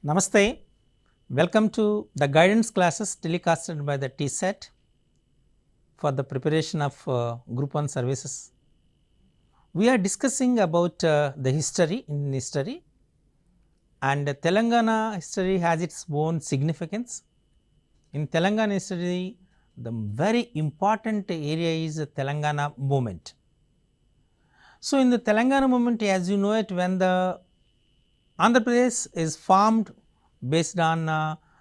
Namaste, welcome to the guidance classes telecasted by the TSET for the preparation of Group 1 services. We are discussing about the history, Indian history, and Telangana history has its own significance. In Telangana history, the very important area is the Telangana movement. So, in the Telangana movement, as you know it, when the Andhra Pradesh is formed based on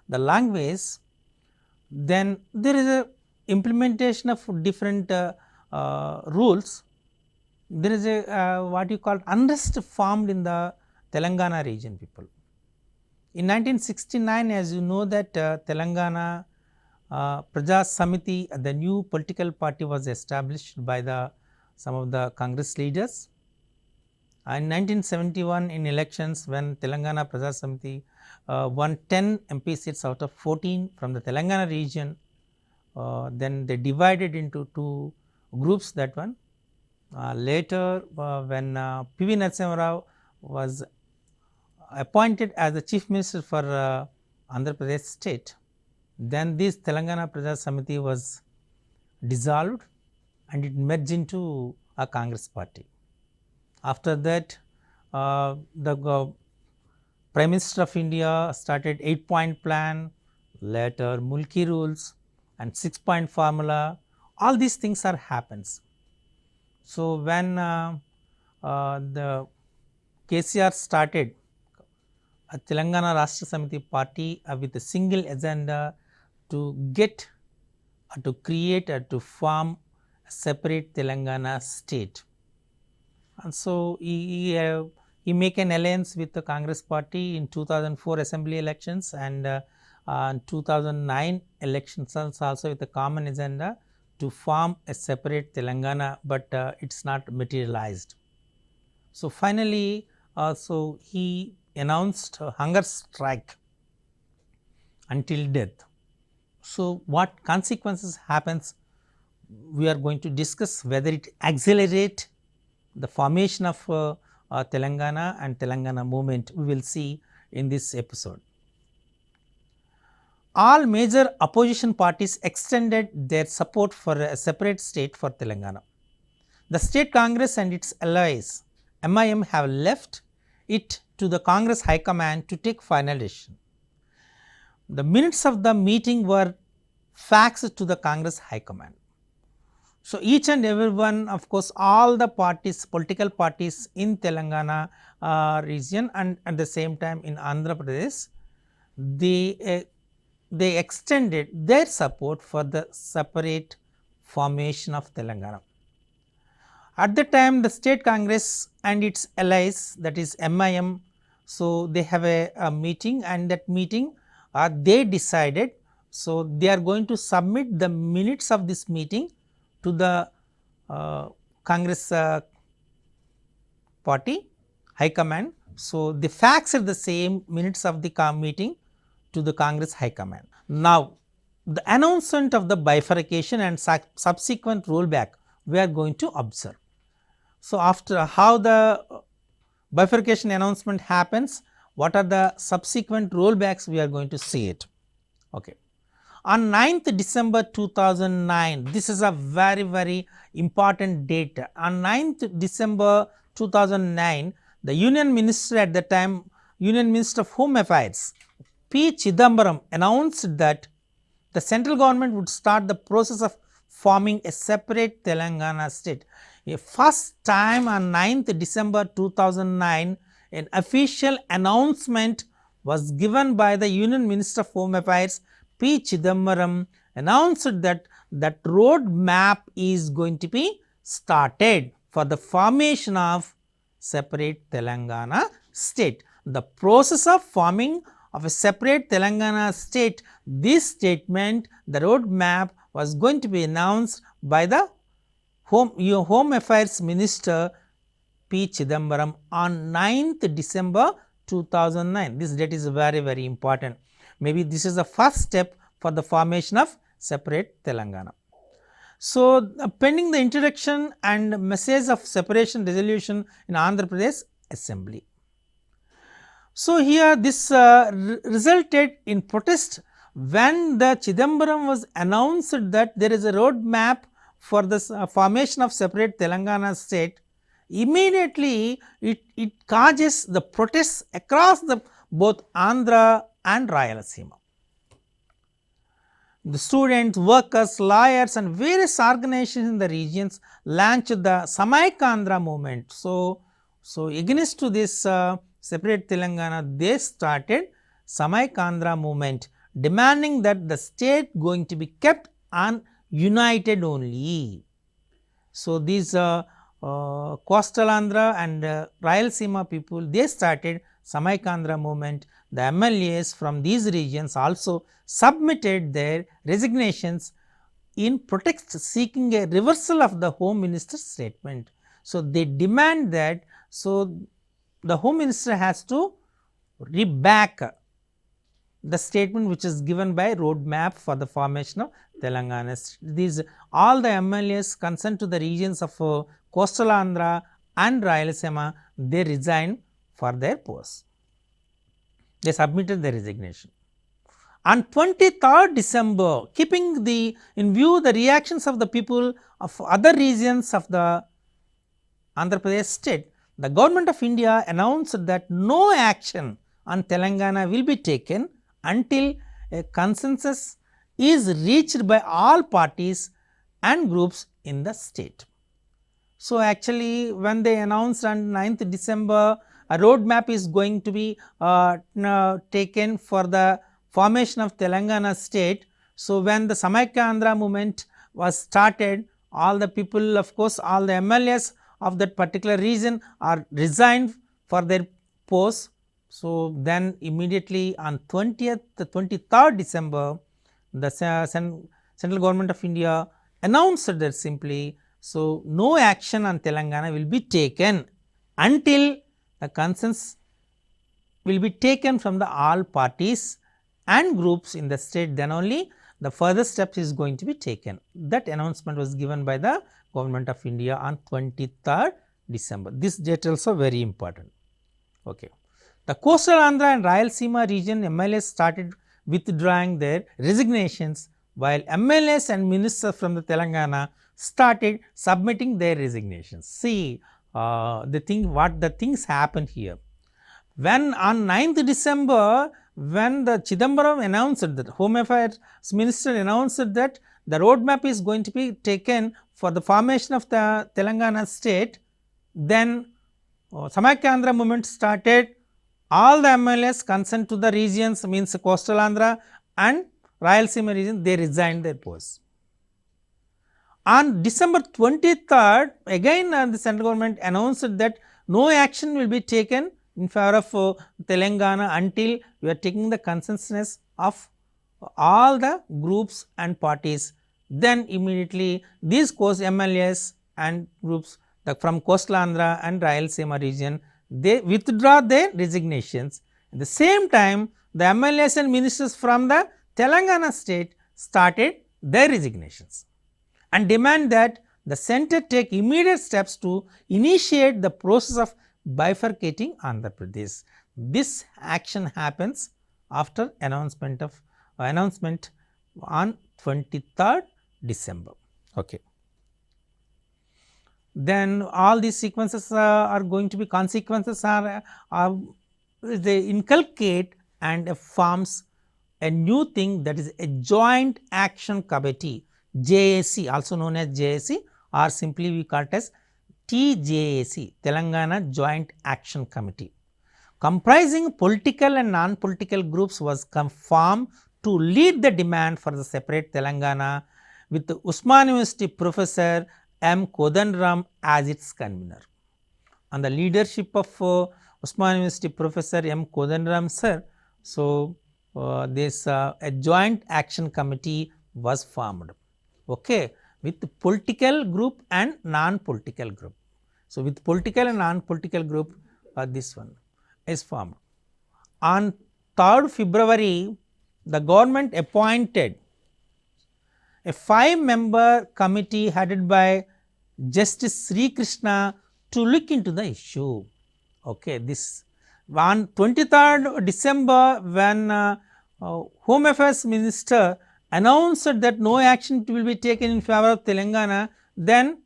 the language, then there is a implementation of different rules. There is a what you call unrest formed in the Telangana region people. In 1969, as you know that Telangana 𝗧𝗦𝗔𝗧 𝗚𝗧, the new political party was established by some of the Congress leaders. In 1971 in elections, when Telangana 𝗧𝗦𝗔𝗧 won 10 MP seats out of 14 from the Telangana region, then they divided into two groups that one. Later when P.V. Narasimha Rao was appointed as the Chief Minister for Andhra Pradesh state, then this Telangana 𝗧𝗦𝗔𝗧 was dissolved and it merged into a Congress party. After that, the Prime Minister of India started 8-point plan, later Mulki rules and 6-point formula. All these things are happens. So, when the KCR started a Telangana Rashtra Samiti party with a single agenda to get to create to form a separate Telangana state. And so, he make an alliance with the Congress party in 2004 assembly elections and 2009 elections also with a common agenda to form a separate Telangana, but it is not materialized. So, finally, so he announced a hunger strike until death. So, what consequences happens, we are going to discuss whether it accelerate the formation of Telangana and Telangana movement, we will see in this episode. All major opposition parties extended their support for a separate state for Telangana. The state Congress and its allies MIM have left it to the Congress High Command to take final decision. The minutes of the meeting were faxed to the Congress High Command. So, each and every one, of course, all the parties, political parties in Telangana region and at the same time in Andhra Pradesh, they extended their support for the separate formation of Telangana. At the time, the state Congress and its allies, that is MIM, so they have a meeting, and that meeting they decided, so they are going to submit the minutes of this meeting to the Congress party High Command. So, they faxed the same minutes of the meeting to the Congress High Command. Now, the announcement of the bifurcation and subsequent rollback we are going to observe. So, after how the bifurcation announcement happens, what are the subsequent rollbacks, we are going to see it. Okay. On 9th December 2009, this is a very important date. On 9th December 2009, the Union Minister at the time, Union Minister of Home Affairs, P. Chidambaram announced that the central government would start the process of forming a separate Telangana state. First time on 9th December 2009, an official announcement was given by the Union Minister of Home Affairs, P. Chidambaram, announced that road map is going to be started for the formation of separate Telangana state. The process of forming of a separate Telangana state, this statement, the road map was going to be announced by the Home Affairs Minister P. Chidambaram on 9th December 2009. This date is very important. Maybe this is the first step for the formation of separate Telangana. So, pending the introduction and message of separation resolution in Andhra Pradesh Assembly. So, here this resulted in protest when the Chidambaram was announced that there is a road map for the formation of separate Telangana state. Immediately it causes the protests across the both Andhra and Rayalaseema. The students, workers, lawyers and various organizations in the regions launched the Samaikandra movement. So against to this separate Telangana, they started Samaikandra movement, demanding that the state going to be kept on united only. So these coastal Andhra and Rayalaseema people, they started Samaikandra movement. The MLAs from these regions also submitted their resignations in protest, seeking a reversal of the Home Minister's statement. So they demand that, so the Home Minister has to reback the statement which is given by roadmap for the formation of Telangana. These all the MLAs concerned to the regions of coastal Andhra and Rayalaseema, they resigned for their posts. They submitted their resignation. On 23rd December, keeping in view the reactions of the people of other regions of the Andhra Pradesh state, the Government of India announced that no action on Telangana will be taken until a consensus is reached by all parties and groups in the state. So actually, when they announced on 9th December, a roadmap is going to be taken for the formation of Telangana state. So when the Samaikandra movement was started, all the people, of course, all the MLAs of that particular region are resigned for their posts. So then immediately on 23rd December, the Central Government of India announced that simply, so no action on Telangana will be taken until the consensus will be taken from the all parties and groups in the state, then only the further steps is going to be taken. That announcement was given by the Government of India on 23rd December. This date also very important. Okay. The coastal Andhra and Rayalaseema region MLAs started withdrawing their resignations, while MLAs and ministers from the Telangana started submitting their resignations. See what the things happened here. When on 9th December, when the Chidambaram announced that, Home Affairs Minister announced that the roadmap is going to be taken for the formation of the Telangana state, then Samaikandra movement started. All the MLAs concerned to the regions, means coastal Andhra and Rayalaseema region, they resigned their posts. On December 23rd, again the central government announced that no action will be taken in favor of Telangana until we are taking the consensus of all the groups and parties. Then immediately these MLAs and groups from coastal Andhra and Rayalaseema region, they withdraw their resignations. At the same time, the MLAs and ministers from the Telangana state started their resignations and demand that the center take immediate steps to initiate the process of bifurcating Andhra Pradesh. This action happens after announcement on 23rd December. Okay. Then all these sequences are going to be consequences they inculcate and forms a new thing, that is a joint action committee, JAC, also known as JAC, or simply we call it as TJAC, Telangana Joint Action Committee, comprising political and non-political groups, was formed to lead the demand for the separate Telangana, with the Usmania University professor 𝗵𝗁𝗀 as its convener. On the leadership of Usmania University professor 𝗵𝗁𝗀 sir, so this a joint action committee was formed, okay, with political group and non-political group. So with political and non-political group, this one is formed. On 3rd February, the government appointed a 5-member committee headed by Justice Sri Krishna to look into the issue. Okay, this On 23rd December, when Home Affairs Minister announced that no action will be taken in favor of Telangana, then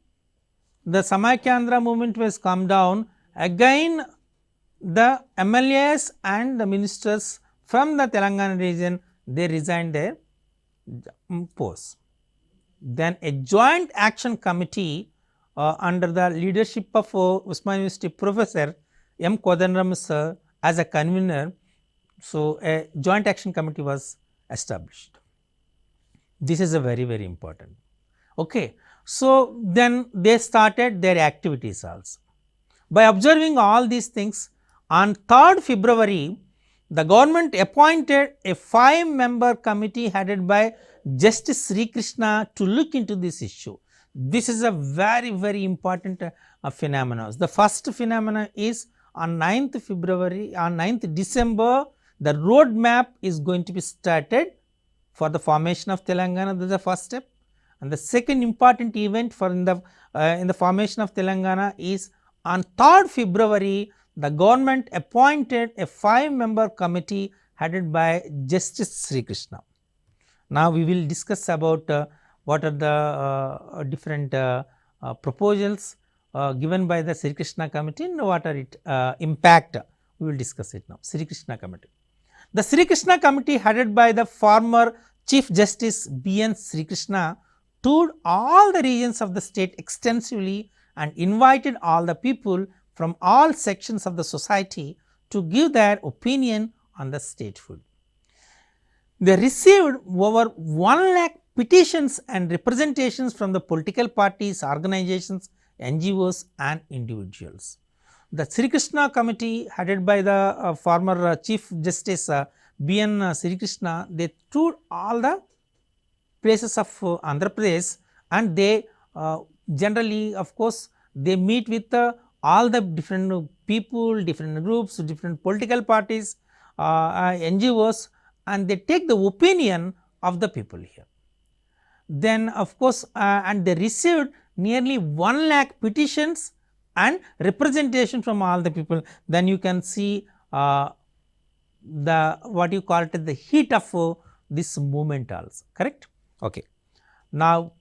the Samaikandra movement was come down. Again the MLAs and the ministers from the Telangana region, they resigned their posts. Then a joint action committee under the leadership of Usmania University Professor 𝗵𝗂𝗽𝗻𝗃 as a convener. So a joint action committee was established. This is a very, very important. Okay. So then they started their activities also. By observing all these things, on 3rd February, the government appointed a 5-member committee headed by Justice Sri Krishna to look into this issue. This is a very, very important phenomenon. The first phenomenon is on 9th February, on 9th December, the roadmap is going to be started for the formation of Telangana. This is the first step. And the second important event for in the formation of Telangana is on 3rd February, the government appointed a 5-member committee headed by Justice Sri Krishna. Now we will discuss about what are the different proposals given by the Sri Krishna committee and what are its impact. We will discuss it now. Sri Krishna committee. The Sri Krishna committee headed by the former Chief Justice B.N. Sri Krishna toured all the regions of the state extensively and invited all the people from all sections of the society to give their opinion on the statehood. They received over 1 lakh petitions and representations from the political parties, organizations, NGOs and individuals. The Sri Krishna committee headed by the former Chief Justice B.N. Sri Krishna, they toured all the places of Andhra Pradesh, and they generally, of course, they meet with all the different people, different groups, different political parties, NGOs, and they take the opinion of the people here. Then of course, and they received nearly 1 lakh petitions and representation from all the people. Then you can see the what you call it the heat of this movement also, correct? Okay. Now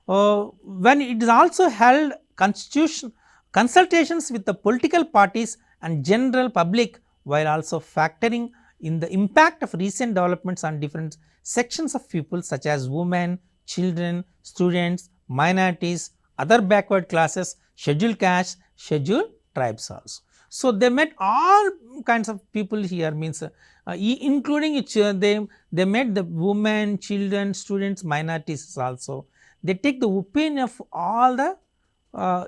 when it is also held consultations with the political parties and general public, while also factoring in the impact of recent developments on different sections of people such as women, children, students, minorities, other backward classes, scheduled castes, scheduled tribes also. So they met all kinds of people here, means including they met the women, children, students, minorities also. They take the opinion of all the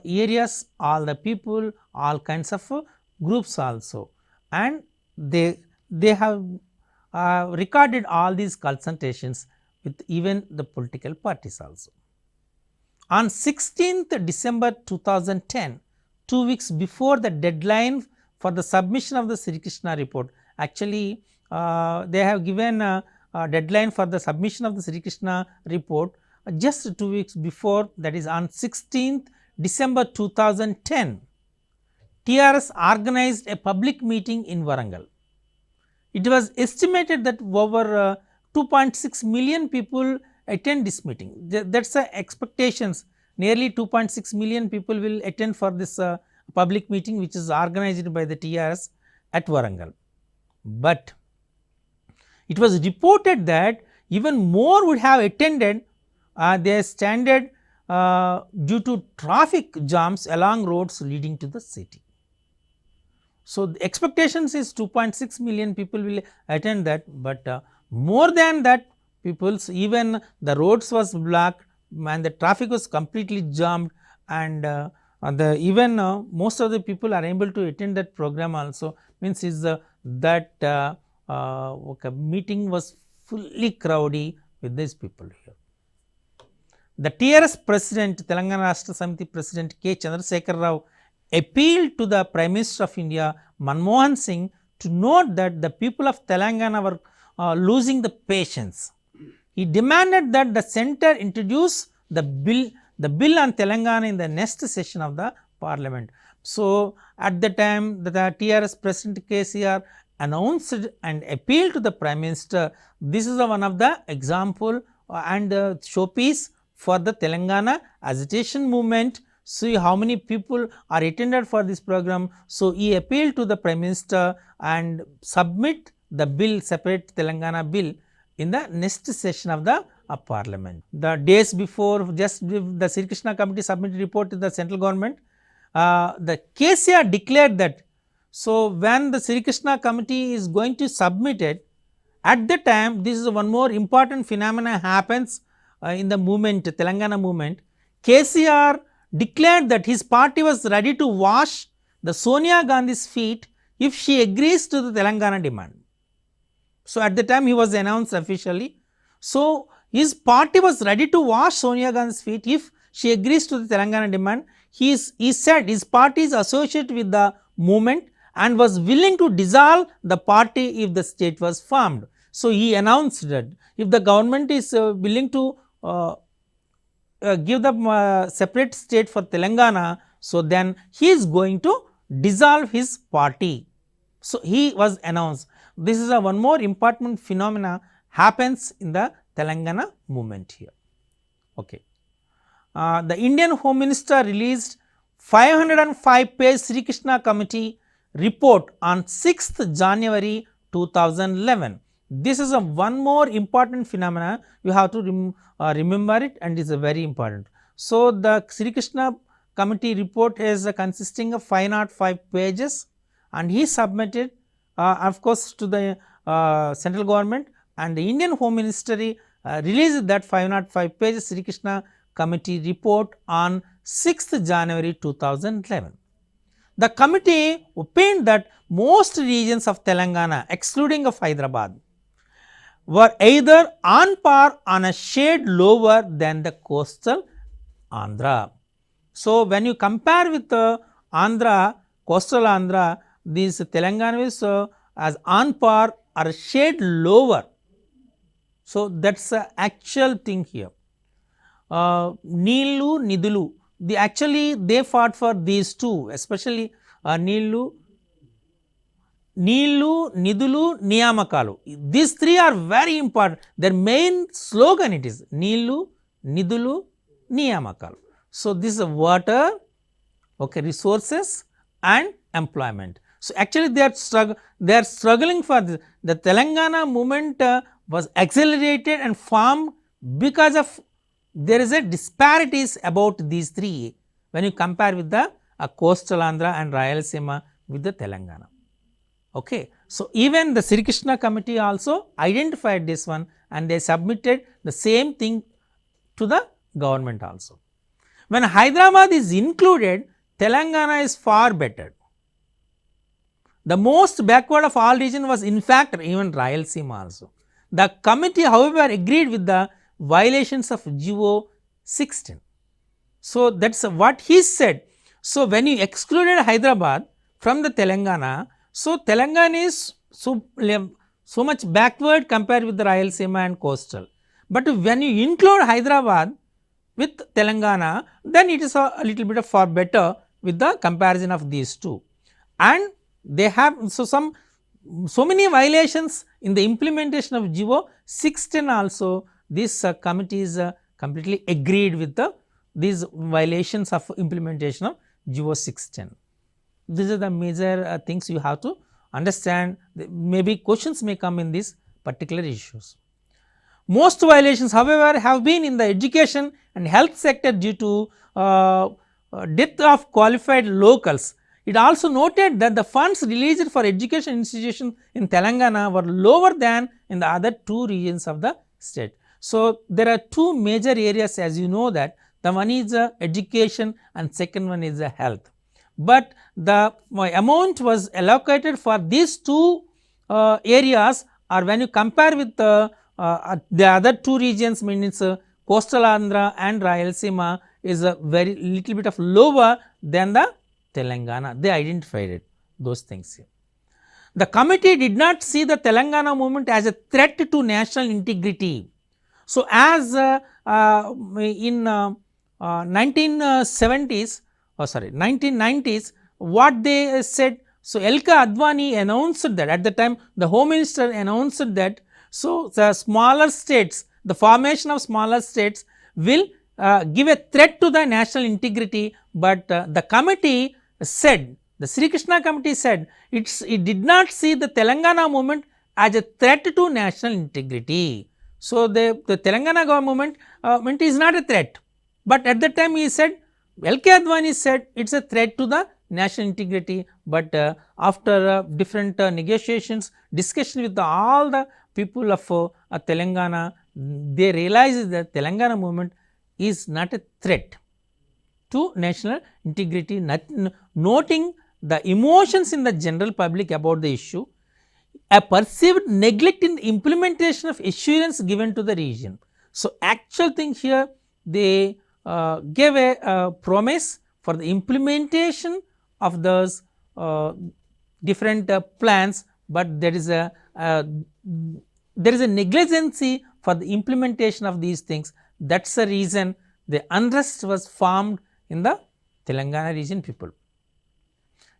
areas, all the people, all kinds of groups also, and they have recorded all these consultations with even the political parties also. On 16th December 2010, 2 weeks before the deadline for the submission of the Sri Krishna report, actually they have given a deadline for the submission of the Sri Krishna report just 2 weeks before, that is on 16th December 2010, TRS organized a public meeting in Warangal. It was estimated that over 2.6 million people attend this meeting. That is the expectations, nearly 2.6 million people will attend for this public meeting which is organized by the TRS at Warangal. But it was reported that even more would have attended. They standard due to traffic jams along roads leading to the city. So the expectations is 2.6 million people will attend that, but more than that peoples, even the roads was blocked and the traffic was completely jammed, and even most of the people are able to attend that program also, means is that meeting was fully crowded with these people here. The TRS President, Telangana Rashtra Samiti President 𝗂𝗽𝗃𝗃 appealed to the Prime Minister of India Manmohan Singh to note that the people of Telangana were losing the patience. He demanded that the centre introduce the bill on Telangana in the next session of the parliament. So, at the time the TRS President KCR announced and appealed to the Prime Minister. This is one of the example and showpiece for the Telangana agitation movement. See how many people are attended for this program. So, he appealed to the Prime Minister and submit the bill, separate Telangana bill, in the next session of the Parliament. The days before, just the Sri Krishna Committee submitted report to the central government, the KCR declared that. So, when the Sri Krishna Committee is going to submit it, at the time this is one more important phenomena happens in the movement, Telangana movement. KCR declared that his party was ready to wash the Sonia Gandhi's feet if she agrees to the Telangana demand. So, at the time he was announced officially. So, his party was ready to wash Sonia Gandhi's feet if she agrees to the Telangana demand. He said his party is associated with the movement and was willing to dissolve the party if the state was formed. So, he announced that if the government is willing to give the separate state for Telangana, so then he is going to dissolve his party. So, he was announced. This is one more important phenomena happens in the Telangana movement here. Okay. The Indian Home Minister released 505-page Sri Krishna Committee report on 6th January 2011. This is one more important phenomena, you have to remember it, and is very important. So, the Sri Krishna Committee report is consisting of 505 pages, and he submitted of course to the central government, and the Indian Home Ministry released that 505 pages Sri Krishna Committee report on 6th January 2011. The committee opined that most regions of Telangana, excluding of Hyderabad, were either on par on a shade lower than the coastal Andhra. So, when you compare with Andhra, coastal Andhra, these Telangana is as on par or a shade lower. So, that is the actual thing here. Neelu, Nidulu, they fought for these two, especially Neelu, Nidulu, Niyamakalu. These three are very important. Their main slogan it is Neelu, Nidulu, Niyamakalu. So, this is water, okay, resources and employment. So, actually they are struggling for this. The Telangana movement was accelerated and formed because of there is a disparities about these three when you compare with the coastal Andhra and Rayalaseema with the Telangana. Okay. So, even the Sri Krishna Committee also identified this one and they submitted the same thing to the government also. When Hyderabad is included, Telangana is far better. The most backward of all region was in fact even Rayalaseema also. The committee however agreed with the violations of GO 16. So, that is what he said. So, when you excluded Hyderabad from the Telangana, so Telangana is so much backward compared with the Rayalaseema and coastal. But when you include Hyderabad with Telangana, then it is a little bit of far better with the comparison of these two. And they have so many violations in the implementation of GO 16 also. This committee is completely agreed with these violations of implementation of GO 16. These are the major things you have to understand. Maybe questions may come in these particular issues. Most violations however have been in the education and health sector due to death of qualified locals. It also noted that the funds released for education institutions in Telangana were lower than in the other two regions of the state. So, there are two major areas as you know that the one is education and second one is health. But the amount was allocated for these two areas, or when you compare with the other two regions, means coastal Andhra and Rayalaseema is a very little bit of lower than the Telangana. They identified it, those things here. The committee did not see the Telangana movement as a threat to national integrity. So, as in 1990s, what they said. So, 𝗪𝗂𝗃 announced that at the time the Home Minister announced that. So, the smaller states, the formation of smaller states will give a threat to the national integrity, but the committee said, the Sri Krishna committee said it did not see the Telangana movement as a threat to national integrity. So, the Telangana government is not a threat, but at that time he said, 𝗪𝗂𝗃 said it is a threat to the national integrity, but after different negotiations, discussion with all the people of Telangana, they realized that Telangana movement is not a threat to national integrity, noting the emotions in the general public about the issue, a perceived neglect in the implementation of assurance given to the region. So, actual thing here, they gave a promise for the implementation of those different plans, but there is a negligency for the implementation of these things. That is the reason the unrest was formed in the Telangana region people.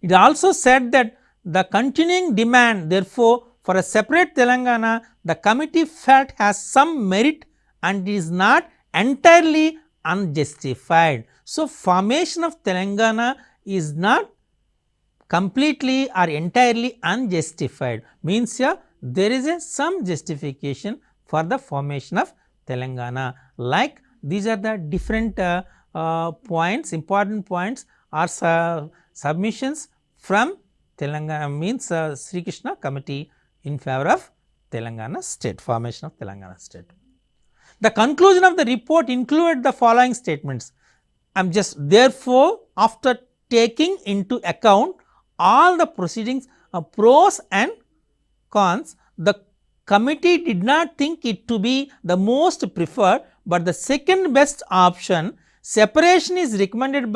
It also said that the continuing demand therefore for a separate Telangana, the committee felt has some merit and is not entirely unjustified. So, formation of Telangana is not completely or entirely unjustified, means here there is some justification for the formation of Telangana. Like these are the different points, important points or submissions from Telangana, means Sri Krishna committee in favor of Telangana state, formation of Telangana state. The conclusion of the report included the following statements. I am just, therefore, after taking into account all the proceedings, pros and cons, the committee did not think it to be the most preferred, but the second best option. Separation is recommended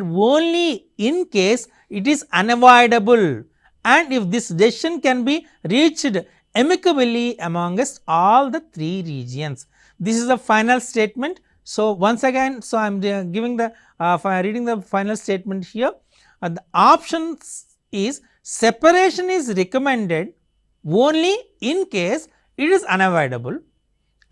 only in case it is unavoidable, and if this decision can be reached amicably amongst all the three regions. This is the final statement. So, once again, so I am giving the reading the final statement here. The options is separation is recommended only in case it is unavoidable,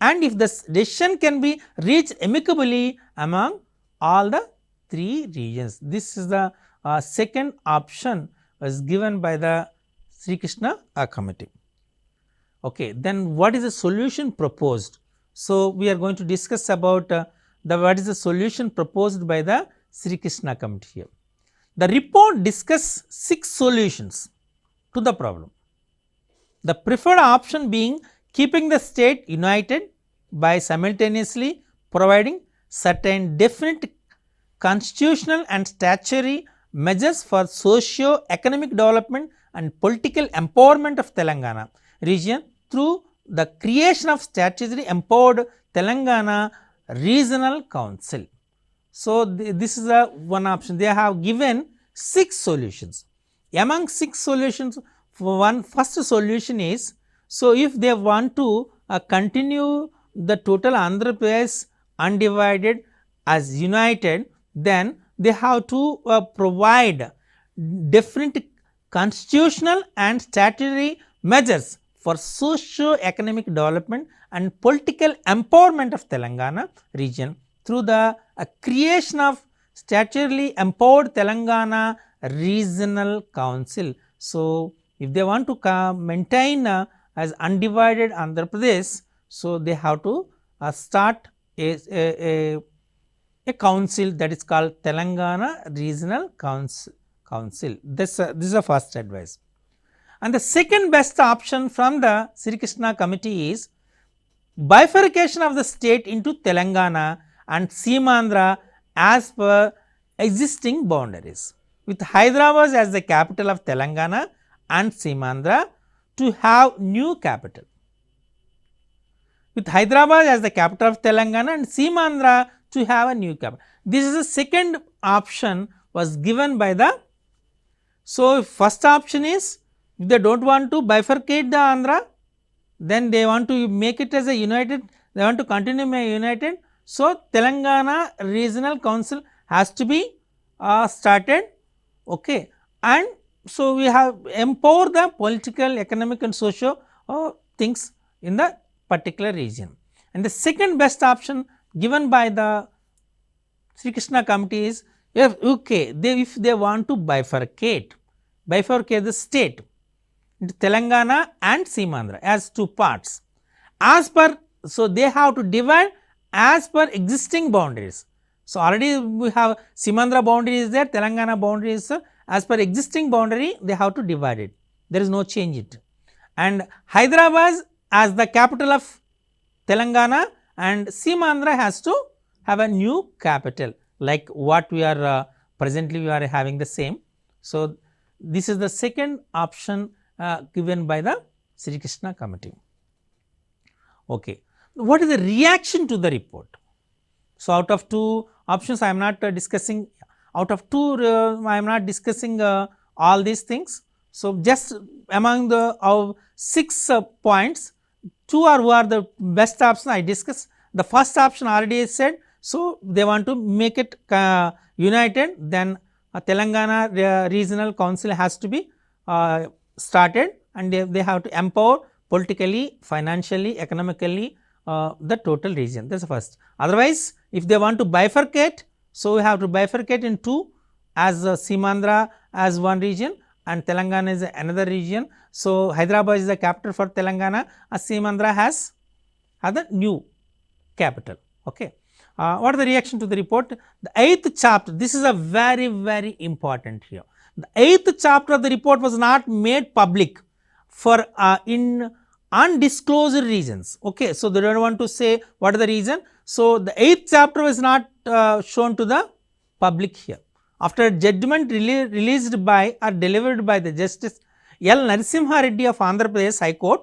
and if the decision can be reached amicably among all the three regions. This is the second option was given by the Sri Krishna committee. Okay, then what is the solution proposed? So, we are going to discuss about what is the solution proposed by the Sri Krishna committee here. The report discusses 6 solutions to the problem. The preferred option being keeping the state united by simultaneously providing certain definite constitutional and statutory measures for socio-economic development and political empowerment of Telangana region through the creation of statutory empowered Telangana Regional Council. So, this is one option. They have given 6 solutions. Among 6 solutions, first solution is, so if they want to continue the total Andhra Pradesh undivided as united, then they have to provide different constitutional and statutory measures for socio-economic development and political empowerment of Telangana region through the creation of statutorily empowered Telangana Regional Council. So, if they want to maintain as undivided Andhra Pradesh, so they have to start a council that is called Telangana Regional Council. This is the first advice. And the second best option from the Sri Krishna committee is bifurcation of the state into Telangana and Seemandhra as per existing boundaries, with Hyderabad as the capital of Telangana and Seemandhra to have new capital. With Hyderabad as the capital of Telangana and Seemandhra to have a new capital. This is the second option was given by the. So, first option is, if they do not want to bifurcate the Andhra, then they want to make it as a united, they want to continue united. So, Telangana Regional Council has to be started okay, and so we have empower the political, economic and socio things in the particular region. And the second best option given by the Sri Krishna committee is if they want to bifurcate the state into Telangana and Seemandhra as two parts as per, so they have to divide as per existing boundaries. So, already we have Seemandhra boundary is there, Telangana boundary is there, as per existing boundary they have to divide it, there is no change it. And Hyderabad as the capital of Telangana and Seemandhra has to have a new capital like what we are presently we are having the same. So, this is the second option given by the Sri Krishna committee. Okay. What is the reaction to the report? So, out of two options I am not discussing, out of two I am not discussing all these things. So, just among the 6 points, 2 are the best options I discussed. The first option already said, so they want to make it united, then Telangana regional council has to be started and they have to empower politically, financially, economically the total region, that is the first. Otherwise, if they want to bifurcate, so we have to bifurcate in 2 as Seemandhra as one region and Telangana is another region. So, Hyderabad is the capital for Telangana, Seemandhra has the new capital. Okay. What is the reaction to the report? The 8th chapter, this is a very important here. The 8th chapter of the report was not made public for in undisclosed reasons. Okay. So, they do not want to say what is the reason. So, the 8th chapter was not shown to the public here. After judgment released by or delivered by the Justice 𝗪𝗚𝗂 of Andhra Pradesh High Court,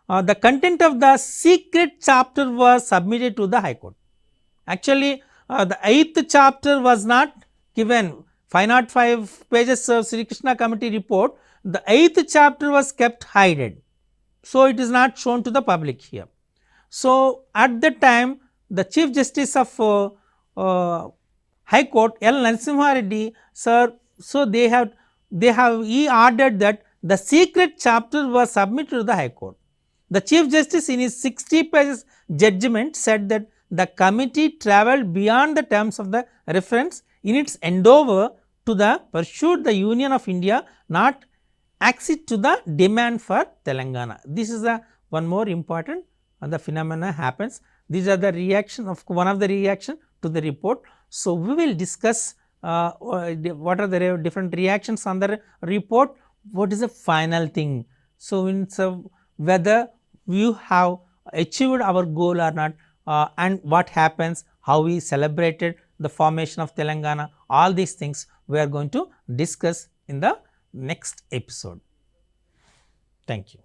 the content of the secret chapter was submitted to the High Court. Actually, the 8th chapter was not given, 505 pages of Sri Krishna committee report, the 8th chapter was kept hidden. So, it is not shown to the public here. So, at that time the Chief Justice of High Court 𝗪𝗚𝗂 sir, so he ordered that the secret chapter was submitted to the High Court. The Chief Justice in his 60 pages judgment said that the committee travelled beyond the terms of the reference in its endeavour to pursue the Union of India, not accede to the demand for Telangana. This is one more important the phenomena happens. These are the reaction of one of the reaction to the report. So, we will discuss what are the different reactions on the report, what is the final thing. So, whether we have achieved our goal or not, and what happens, how we celebrated the formation of Telangana, all these things we are going to discuss in the next episode. Thank you.